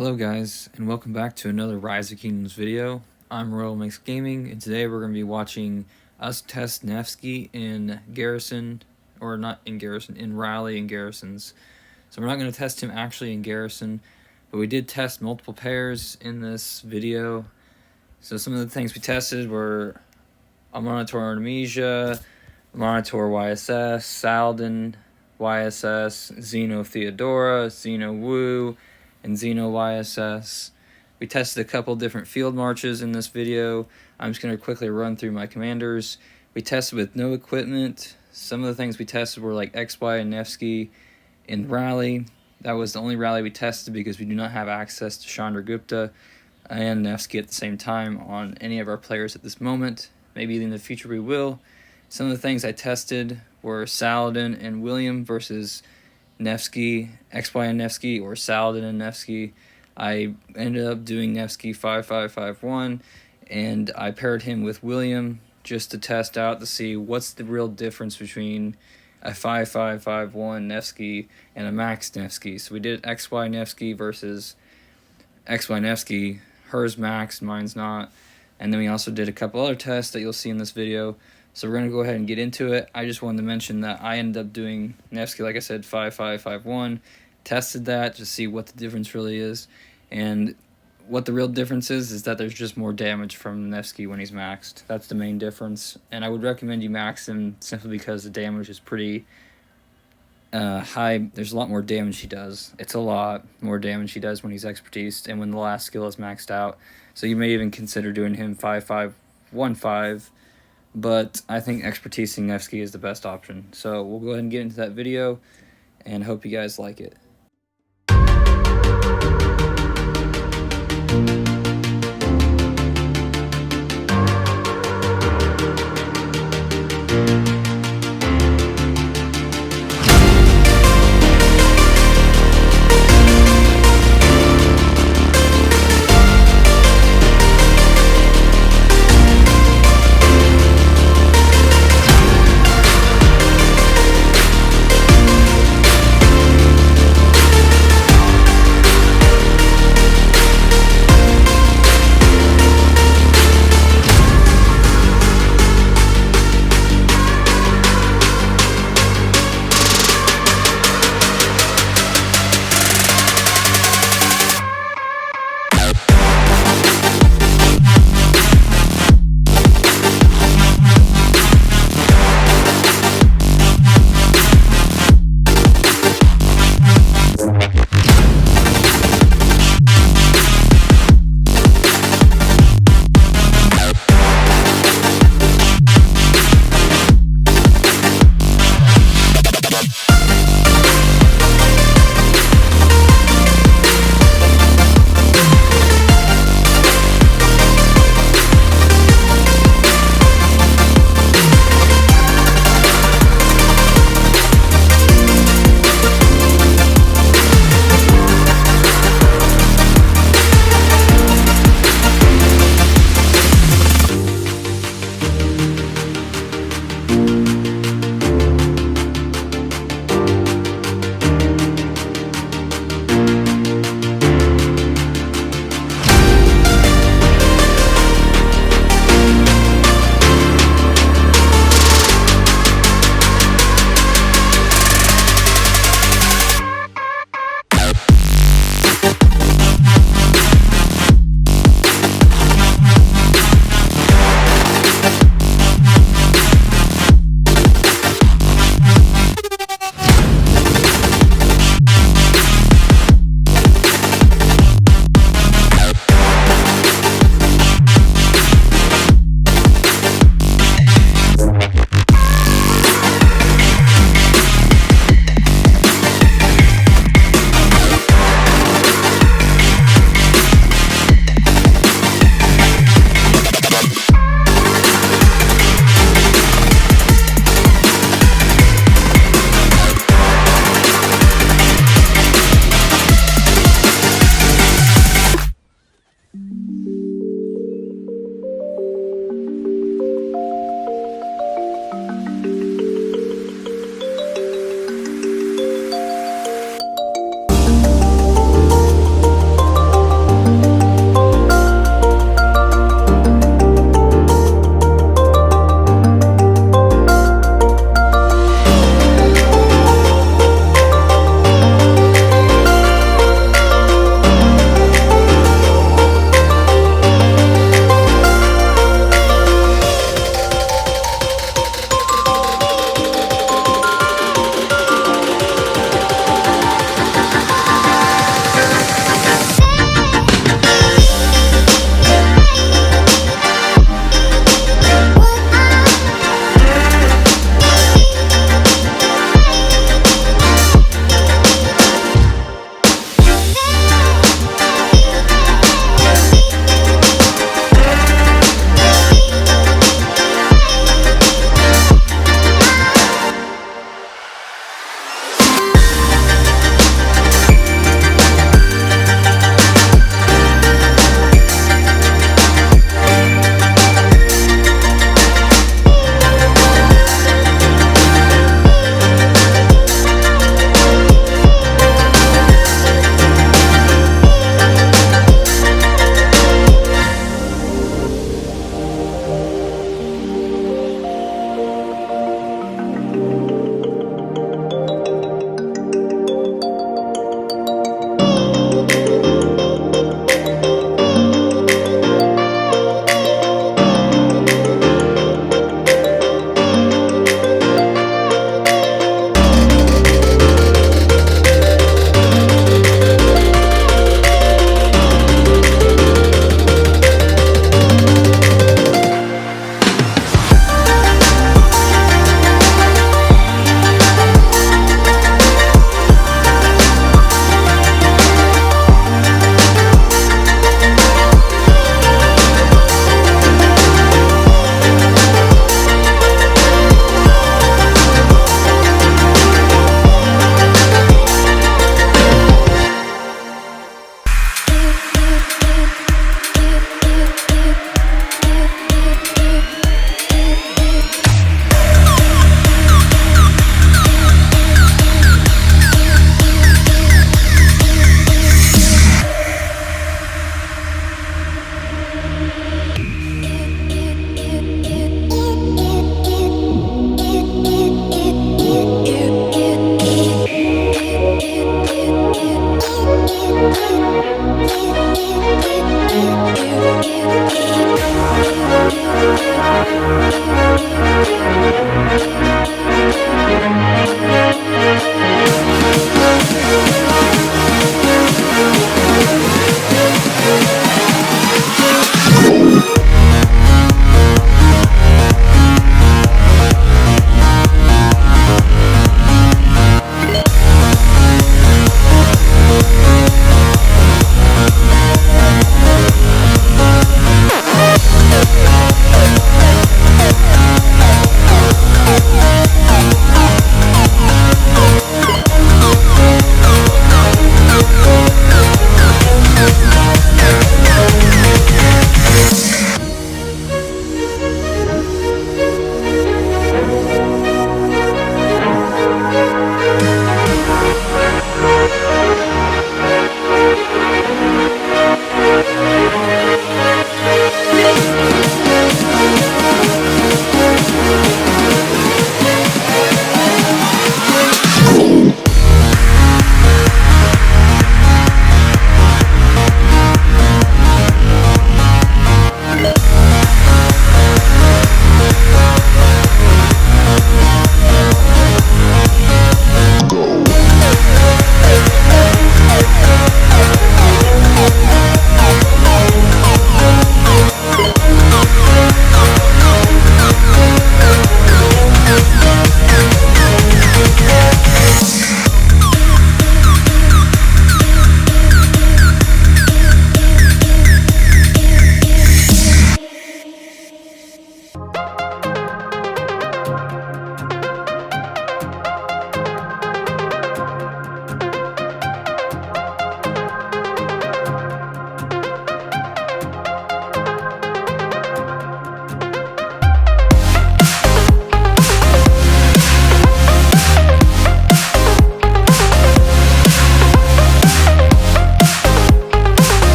Hello guys, and welcome back to another Rise of Kingdoms video. I'm RoyalMixGaming, and today we're going to be watching us test Nevsky in Garrison, or not in Garrison, in Rally and Garrisons. So we're not going to test him actually in Garrison, but we did test multiple pairs in this video. So some of the things we tested were a Monitor Artemisia, Monitor YSS, Saladin YSS, Xeno Theodora, Xeno Wu, and Xeno YSS. We tested a couple different field marches in this video. I'm just going to quickly run through my commanders. We tested with no equipment. Some of the things we tested were like XY and Nevsky in Rally. That was the only rally we tested because we do not have access to Chandragupta and Nevsky at the same time on any of our players at this moment. Maybe in the future we will. Some of the things I tested were Saladin and William versus Nevsky, XY and Nevsky, or Saladin and Nevsky. I ended up doing Nevsky 5551, and I paired him with William just to test out to see what's the real difference between a 5551 Nevsky and a max Nevsky. So we did XY Nevsky versus XY Nevsky. Hers max, mine's not. And then we also did a couple other tests that you'll see in this video. So we're going to go ahead and get into it. I just wanted to mention that I ended up doing Nevsky, like I said, 5551. Tested that to see what the difference really is. And what the real difference is that there's just more damage from Nevsky when he's maxed. That's the main difference. And I would recommend you max him simply because the damage is pretty high. There's a lot more damage he does. It's a lot more damage he does when he's expertised and when the last skill is maxed out. So you may even consider doing him 5515. But I think expertising Nevsky is the best option. So we'll go ahead and get into that video, and hope you guys like it.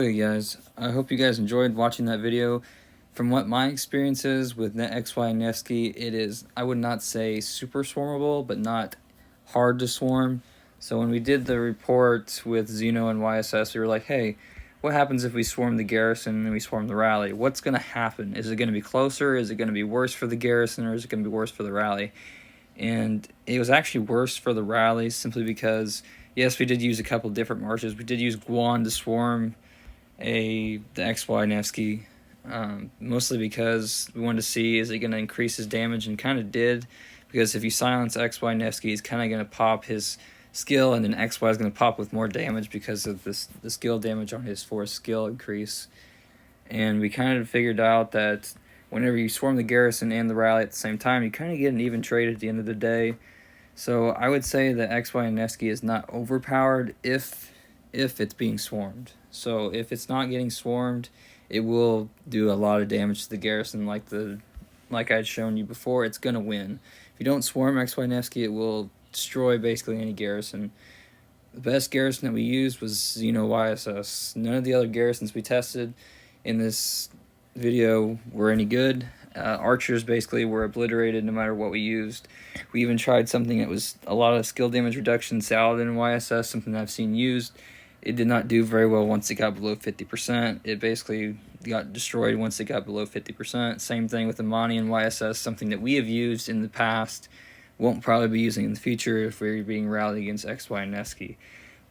Hey guys, I hope you guys enjoyed watching that video. From what my experience is with XY and Nevsky, it is, I would not say super swarmable, but not hard to swarm. So when we did the report with Xeno and YSS, we were like, hey, what happens if we swarm the Garrison and we swarm the Rally? What's going to happen? Is it going to be closer? Is it going to be worse for the Garrison, or is it going to be worse for the Rally? And it was actually worse for the Rally, simply because, yes, we did use a couple different marches. We did use Guan to swarm the XY Nevsky, mostly because we wanted to see, is it going to increase his damage, and kind of did, because if you silence XY Nevsky, he's kind of going to pop his skill, and then XY is going to pop with more damage because of the skill damage on his force skill increase. And we kind of figured out that whenever you swarm the Garrison and the Rally at the same time, you kind of get an even trade at the end of the day. So I would say that XY and Nevsky is not overpowered if it's being swarmed. So if it's not getting swarmed, it will do a lot of damage to the Garrison, like I'd shown you before. It's gonna win. If you don't swarm XY Nevsky, it will destroy basically any Garrison. The best Garrison that we used was Xeno YSS. None of the other Garrisons we tested in this video were any good. Archers basically were obliterated no matter what we used. We even tried something that was a lot of skill damage reduction, Saladin and YSS, something that I've seen used. It did not do very well once it got below 50%. It basically got destroyed once it got below 50%. Same thing with Imani and YSS, something that we have used in the past, won't probably be using in the future if we're being rallied against XY and Nevsky.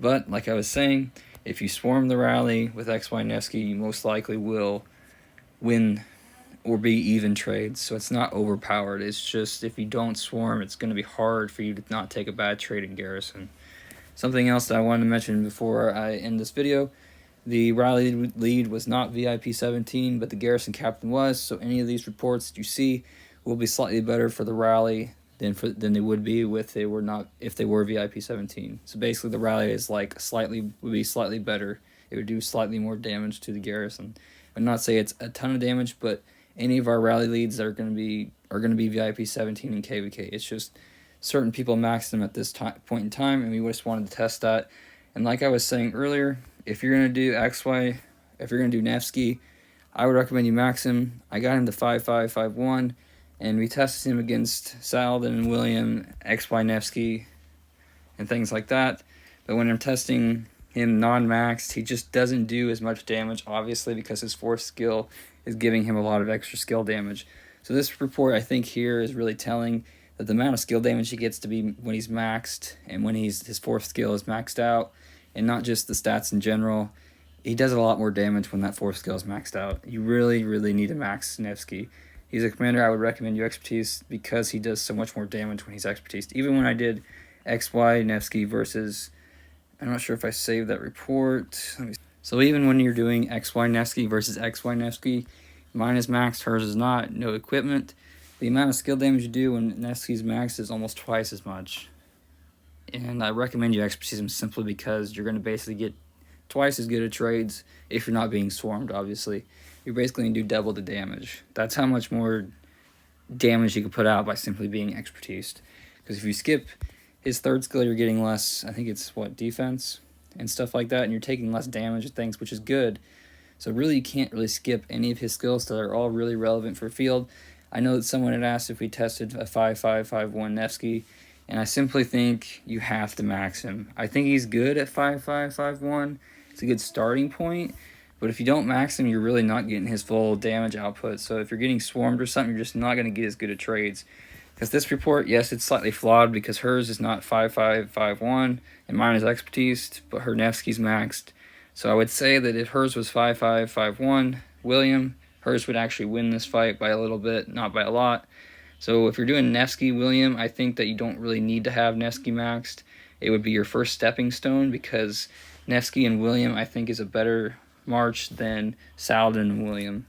But, like I was saying, if you swarm the Rally with XY and Nevsky, you most likely will win or be even trades. So it's not overpowered. It's just, if you don't swarm, it's going to be hard for you to not take a bad trade in Garrison. Something else that I wanted to mention before I end this video, the Rally lead was not VIP 17, but the Garrison captain was, so any of these reports that you see will be slightly better for the Rally than they would be if they were VIP 17. So basically, the rally is like would be slightly better. It would do slightly more damage to the Garrison. I'm not say it's a ton of damage, but any of our rally leads that are going to be VIP 17 and KVK. It's just certain people max them at this point in time, and we just wanted to test that. And like I was saying earlier, if you're going to do XY, if you're going to do Nevsky, I would recommend you max him. I got him to 5.551, and we tested him against Saladin and William, XY Nevsky, and things like that. But when I'm testing him non-maxed, he just doesn't do as much damage, obviously, because his fourth skill is giving him a lot of extra skill damage. So this report, I think, here is really telling that the amount of skill damage he gets to be when he's maxed and when his fourth skill is maxed out, and not just the stats in general, he does a lot more damage when that fourth skill is maxed out. You really, really need to max Nevsky. He's a commander I would recommend you expertise because he does so much more damage when he's expertise. Even when I did XY Nevsky versus, I'm not sure if I saved that report. So even when you're doing XY Nevsky versus XY Nevsky, mine is maxed, hers is not, no equipment. The amount of skill damage you do when Nevsky's maxed is almost twice as much. And I recommend you expertise him simply because you're going to basically get twice as good at trades if you're not being swarmed, obviously. You're basically going to do double the damage. That's how much more damage you can put out by simply being expertised. Because if you skip his third skill, you're getting less, I think it's, defense and stuff like that, and you're taking less damage and things, which is good. So really, you can't really skip any of his skills, so they're all really relevant for field. I know that someone had asked if we tested a 5.551 Nevsky, and I simply think you have to max him. I think he's good at 5.551. It's a good starting point, but if you don't max him, you're really not getting his full damage output. So if you're getting swarmed or something, you're just not going to get as good at trades. Because this report, yes, it's slightly flawed because hers is not 5.551 and mine is expertise, but her Nevsky's maxed. So I would say that if hers was 5.551, William, hers would actually win this fight by a little bit, not by a lot. So if you're doing Nevsky, William, I think that you don't really need to have Nevsky maxed. It would be your first stepping stone because Nevsky and William, I think, is a better march than Saladin and William.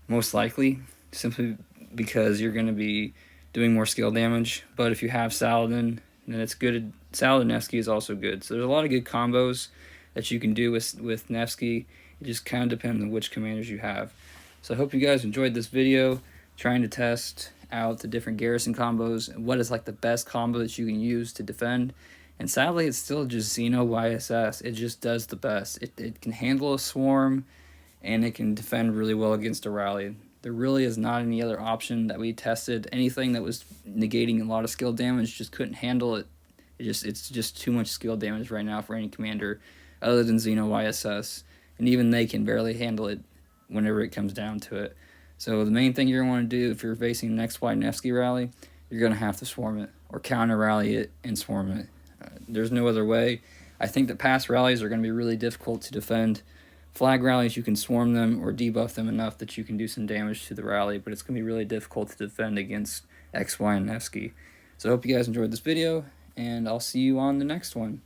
Most likely, simply because you're going to be doing more skill damage. But if you have Saladin, then it's good. Saladin Nevsky is also good. So there's a lot of good combos that you can do with Nevsky. It just kind of depends on which commanders you have. So I hope you guys enjoyed this video, trying to test out the different Garrison combos and what is like the best combo that you can use to defend. And sadly, it's still just Xeno YSS. It just does the best. It can handle a swarm, and it can defend really well against a rally. There really is not any other option that we tested. Anything that was negating a lot of skill damage just couldn't handle it. It's just too much skill damage right now for any commander other than Xeno YSS. And even they can barely handle it whenever it comes down to it. So the main thing you're going to want to do if you're facing an XY Nevsky rally, you're going to have to swarm it or counter rally it and swarm it. There's no other way. I think that past rallies are going to be really difficult to defend. Flag rallies, you can swarm them or debuff them enough that you can do some damage to the rally, but it's going to be really difficult to defend against XY and Nevsky. So I hope you guys enjoyed this video, and I'll see you on the next one.